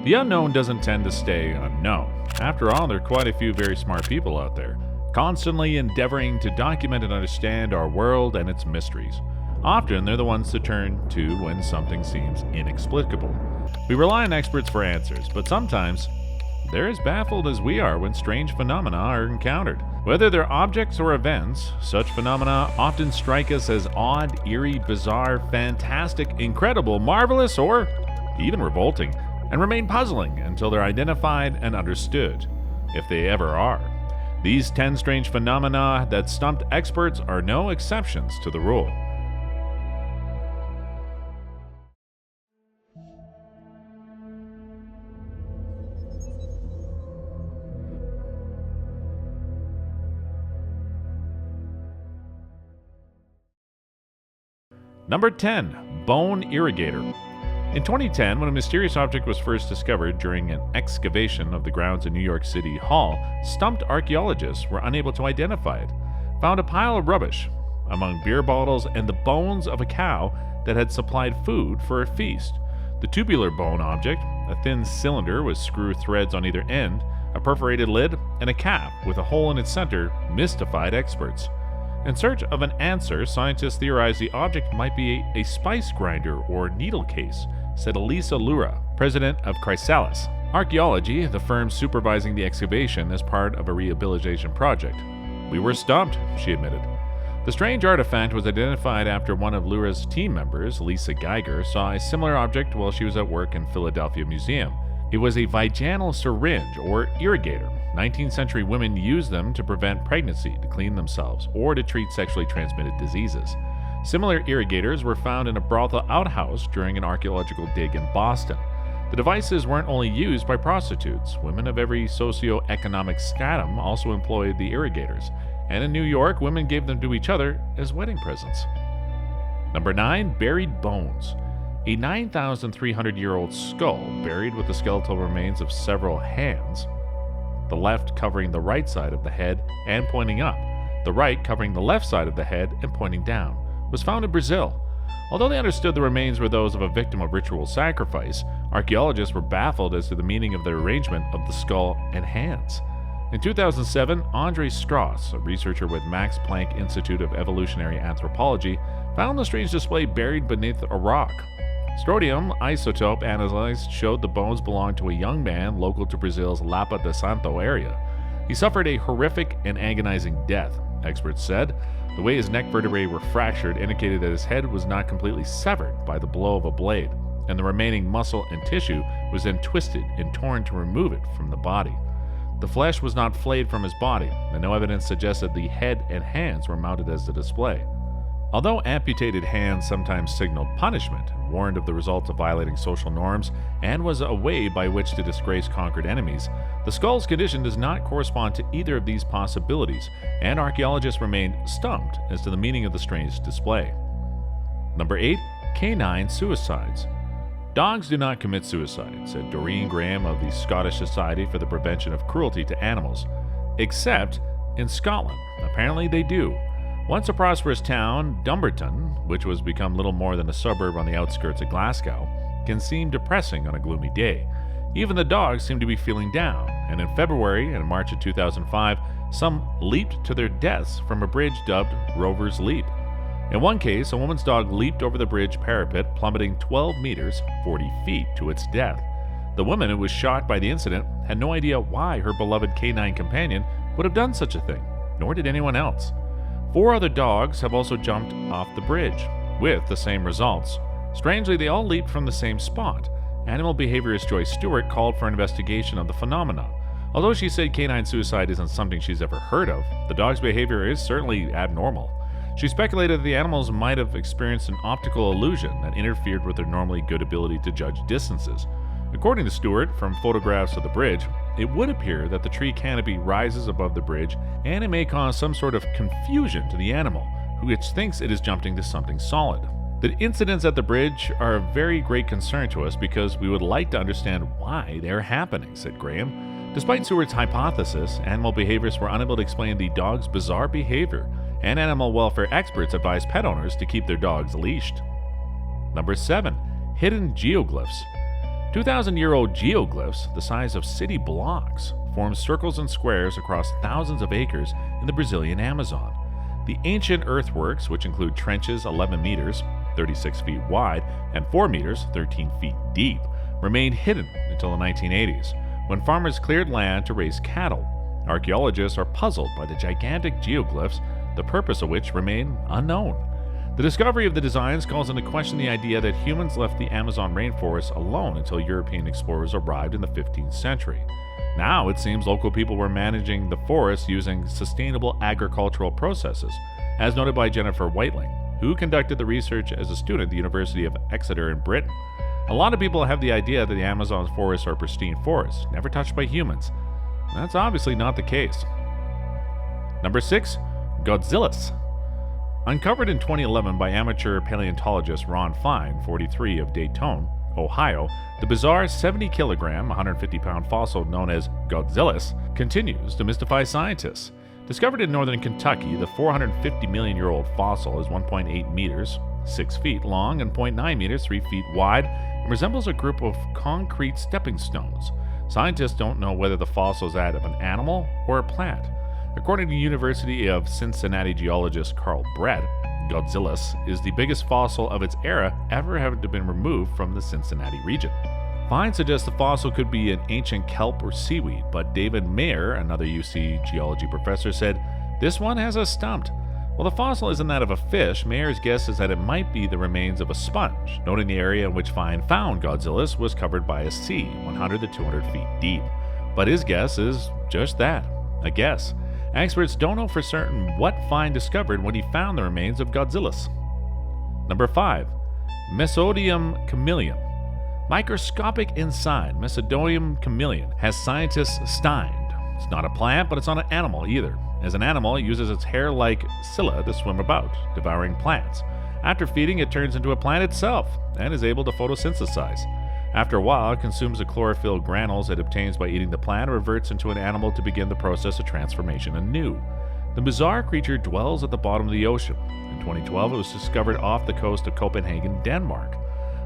The unknown doesn't tend to stay unknown. After all, there are quite a few very smart people out there, constantly endeavoring to document and understand our world and its mysteries. Often, they're the ones to turn to when something seems inexplicable. We rely on experts for answers, but sometimes they're as baffled as we are when strange phenomena are encountered. Whether they're objects or events, such phenomena often strike us as odd, eerie, bizarre, fantastic, incredible, marvelous, or even revolting, and remain puzzling until they're identified and understood, if they ever are. These 10 strange phenomena that stumped experts are no exceptions to the rule. Number 10. Bone Irrigator. In 2010, when a mysterious object was first discovered during an excavation of the grounds in New York City Hall, stumped archaeologists were unable to identify it. Found a pile of rubbish among beer bottles and the bones of a cow that had supplied food for a feast. The tubular bone object, a thin cylinder with screw threads on either end, a perforated lid, and a cap with a hole in its center, mystified experts. In search of an answer, scientists theorized the object might be a spice grinder or needle case, said Elisa Lura, president of Chrysalis Archaeology, the firm supervising the excavation as part of a rehabilitation project. "We were stumped," she admitted. The strange artifact was identified after one of Lura's team members, Lisa Geiger, saw a similar object while she was at work in Philadelphia Museum. It was a vaginal syringe or irrigator. 19th century women used them to prevent pregnancy, to clean themselves, or to treat sexually transmitted diseases. Similar irrigators were found in a brothel outhouse during an archaeological dig in Boston. The devices weren't only used by prostitutes. Women of every socio-economic stratum also employed the irrigators, and in New York, women gave them to each other as wedding presents. Number 9. Buried bones. A 9,300-year-old skull buried with the skeletal remains of several hands, the left covering the right side of the head and pointing up, the right covering the left side of the head and pointing down, was found in Brazil. Although they understood the remains were those of a victim of ritual sacrifice, archaeologists were baffled as to the meaning of the arrangement of the skull and hands. In 2007, Andre Strauss, a researcher with Max Planck Institute of Evolutionary Anthropology, found the strange display buried beneath a rock. Strontium isotope analysis showed the bones belonged to a young man local to Brazil's Lapa de Santo area. He suffered a horrific and agonizing death, experts said. The way his neck vertebrae were fractured indicated that his head was not completely severed by the blow of a blade, and the remaining muscle and tissue was then twisted and torn to remove it from the body. The flesh was not flayed from his body, and no evidence suggested the head and hands were mounted as a display. Although amputated hands sometimes signaled punishment, warned of the results of violating social norms, and was a way by which to disgrace conquered enemies, the skull's condition does not correspond to either of these possibilities, and archaeologists remain stumped as to the meaning of the strange display. Number 8. Canine suicides. Dogs do not commit suicide, said Doreen Graham of the Scottish Society for the Prevention of Cruelty to Animals, except in Scotland. Apparently they do. Once a prosperous town, Dumbarton, which was become little more than a suburb on the outskirts of Glasgow, can seem depressing on a gloomy day. Even the dogs seem to be feeling down, and in February and March of 2005, some leaped to their deaths from a bridge dubbed Rover's Leap. In one case, a woman's dog leaped over the bridge parapet, plummeting 12 meters, 40 feet, to its death. The woman, who was shocked by the incident, had no idea why her beloved canine companion would have done such a thing, nor did anyone else. 4 other dogs have also jumped off the bridge, with the same results. Strangely, they all leaped from the same spot. Animal behaviorist Joyce Stewart called for an investigation of the phenomenon. Although she said canine suicide isn't something she's ever heard of, the dog's behavior is certainly abnormal. She speculated that the animals might have experienced an optical illusion that interfered with their normally good ability to judge distances. According to Stewart, from photographs of the bridge, it would appear that the tree canopy rises above the bridge, and it may cause some sort of confusion to the animal, which thinks it is jumping to something solid. The incidents at the bridge are of very great concern to us because we would like to understand why they are happening, said Graham. Despite Stewart's hypothesis, animal behaviorists were unable to explain the dog's bizarre behavior, and animal welfare experts advise pet owners to keep their dogs leashed. Number 7. Hidden geoglyphs. 2,000-year-old geoglyphs, the size of city blocks, form circles and squares across thousands of acres in the Brazilian Amazon. The ancient earthworks, which include trenches 11 meters, 36 feet wide, and 4 meters, 13 feet deep, remained hidden until the 1980s, when farmers cleared land to raise cattle. Archaeologists are puzzled by the gigantic geoglyphs, the purpose of which remain unknown. The discovery of the designs calls into question the idea that humans left the Amazon rainforest alone until European explorers arrived in the 15th century. Now it seems local people were managing the forest using sustainable agricultural processes, as noted by Jennifer Whiteling, who conducted the research as a student at the University of Exeter in Britain. A lot of people have the idea that the Amazon forests are pristine forests, never touched by humans. That's obviously not the case. Number 6. Godzillas. Uncovered in 2011 by amateur paleontologist Ron Fine, 43, of Dayton, Ohio, the bizarre 70-kilogram, 150-pound fossil known as Godzillas continues to mystify scientists. Discovered in northern Kentucky, the 450-million-year-old fossil is 1.8 meters, 6 feet long, and 0.9 meters, 3 feet wide, and resembles a group of concrete stepping stones. Scientists don't know whether the fossil is that of an animal or a plant. According to University of Cincinnati geologist Carl Brett, Godzillas is the biggest fossil of its era ever having been removed from the Cincinnati region. Fine suggests the fossil could be an ancient kelp or seaweed, but David Mayer, another UC geology professor, said, "This one has us stumped." While the fossil isn't that of a fish, Mayer's guess is that it might be the remains of a sponge, noting the area in which Fine found Godzillas was covered by a sea, 100 to 200 feet deep. But his guess is just that, a guess. Experts don't know for certain what Fine discovered when he found the remains of Godzillas. Number 5. Mesodium chameleon. Microscopic inside, Mesodium chameleon has scientists stymied. It's not a plant, but it's not an animal either. As an animal, it uses its hair-like cilia to swim about, devouring plants. After feeding, it turns into a plant itself and is able to photosynthesize. After a while, it consumes the chlorophyll granules it obtains by eating the plant and reverts into an animal to begin the process of transformation anew. The bizarre creature dwells at the bottom of the ocean. In 2012, it was discovered off the coast of Copenhagen, Denmark.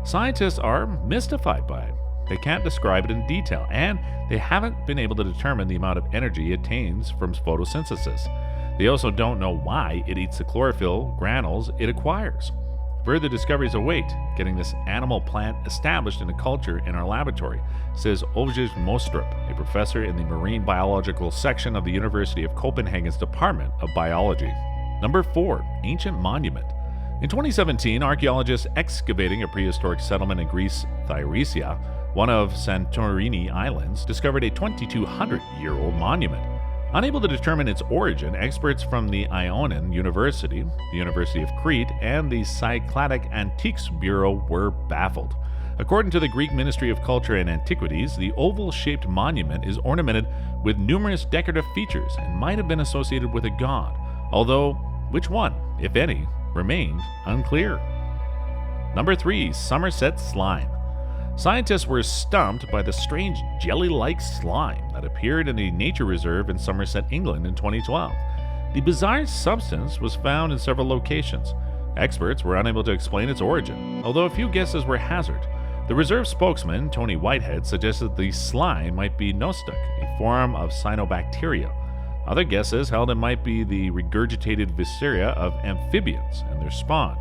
Scientists are mystified by it. They can't describe it in detail, and they haven't been able to determine the amount of energy it attains from photosynthesis. They also don't know why it eats the chlorophyll granules it acquires. Further discoveries await, getting this animal plant established in a culture in our laboratory, says Olgierd Mostrup, a professor in the marine biological section of the University of Copenhagen's Department of Biology. Number 4. Ancient monument. In 2017, archaeologists excavating a prehistoric settlement in Greece, Thyresia, one of Santorini Islands, discovered a 2,200-year-old monument. Unable to determine its origin, experts from the Ionian University, the University of Crete, and the Cycladic Antiques Bureau were baffled. According to the Greek Ministry of Culture and Antiquities, the oval-shaped monument is ornamented with numerous decorative features and might have been associated with a god, although which one, if any, remained unclear. Number 3. Somerset slime. Scientists were stumped by the strange jelly-like slime that appeared in a nature reserve in Somerset, England in 2012. The bizarre substance was found in several locations. Experts were unable to explain its origin, although a few guesses were hazarded. The reserve spokesman, Tony Whitehead, suggested the slime might be nostoc, a form of cyanobacteria. Other guesses held it might be the regurgitated viscera of amphibians and their spawn.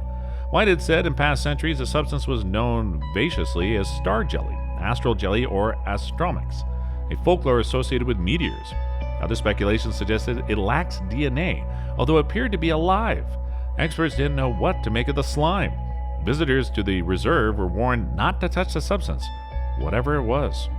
Whitehead said in past centuries the substance was known vaciously as star jelly, astral jelly, or astromix, a folklore associated with meteors. Other speculations suggested it lacks DNA, although it appeared to be alive. Experts didn't know what to make of the slime. Visitors to the reserve were warned not to touch the substance, whatever it was.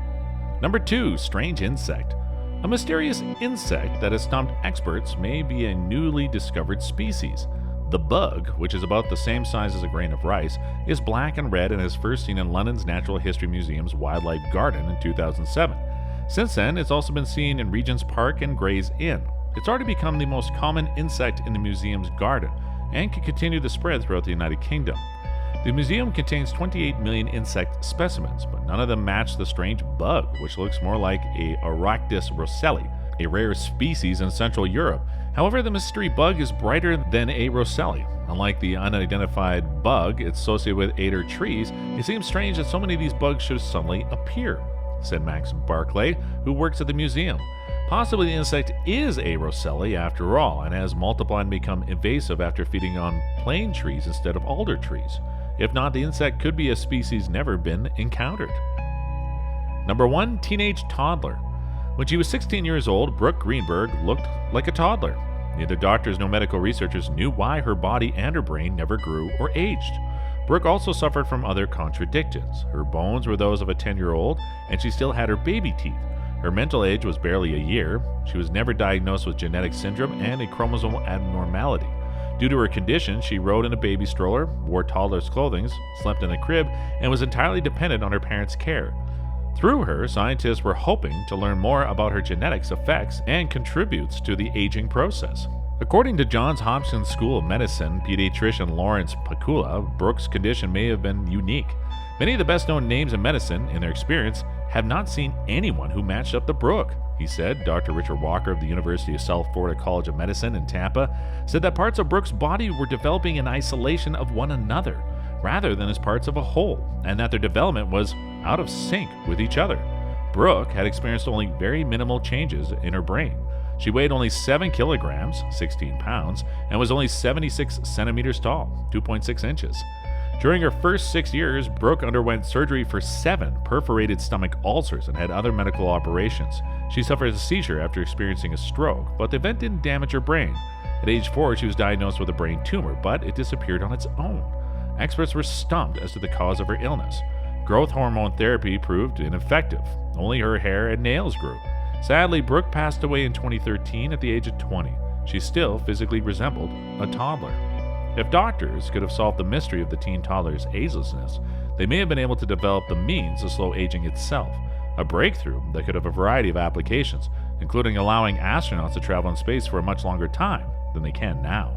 Number 2. Strange insect. A mysterious insect that has stumped experts may be a newly discovered species. The bug, which is about the same size as a grain of rice, is black and red and is first seen in London's Natural History Museum's Wildlife Garden in 2007. Since then, it's also been seen in Regent's Park and Gray's Inn. It's already become the most common insect in the museum's garden and can continue to spread throughout the United Kingdom. The museum contains 28 million insect specimens, but none of them match the strange bug, which looks more like a Aractis roselli, a rare species in Central Europe, However, the mystery bug is brighter than a Rosselli. Unlike the unidentified bug associated with Ader trees, it seems strange that so many of these bugs should suddenly appear, said Max Barclay, who works at the museum. Possibly the insect is a Rosselli after all, and has multiplied and become invasive after feeding on plane trees instead of alder trees. If not, the insect could be a species never been encountered. Number 1. Teenage toddler. When she was 16 years old, Brooke Greenberg looked like a toddler. Neither doctors nor medical researchers knew why her body and her brain never grew or aged. Brooke also suffered from other contradictions. Her bones were those of a 10-year-old, and she still had her baby teeth. Her mental age was barely a year. She was never diagnosed with genetic syndrome and a chromosomal abnormality. Due to her condition, she rode in a baby stroller, wore toddler's clothing, slept in a crib, and was entirely dependent on her parents' care. Through her, scientists were hoping to learn more about her genetics effects and contributes to the aging process. According to Johns Hopkins School of Medicine pediatrician Lawrence Pakula, Brooke's condition may have been unique. Many of the best-known names in medicine, in their experience, have not seen anyone who matched up to Brooke, he said. Dr. Richard Walker of the University of South Florida College of Medicine in Tampa said that parts of Brooke's body were developing in isolation of one another, rather than as parts of a whole, and that their development was out of sync with each other. Brooke had experienced only very minimal changes in her brain. She weighed only 7 kilograms, 16 pounds, and was only 76 centimeters tall, 2.6 inches. During her first 6 years, Brooke underwent surgery for 7 perforated stomach ulcers and had other medical operations. She suffered a seizure after experiencing a stroke, but the event didn't damage her brain. At age 4, she was diagnosed with a brain tumor, but it disappeared on its own. Experts were stumped as to the cause of her illness. Growth hormone therapy proved ineffective. Only her hair and nails grew. Sadly, Brooke passed away in 2013 at the age of 20. She still physically resembled a toddler. If doctors could have solved the mystery of the teen toddler's agelessness, they may have been able to develop the means to slow aging itself, a breakthrough that could have a variety of applications, including allowing astronauts to travel in space for a much longer time than they can now.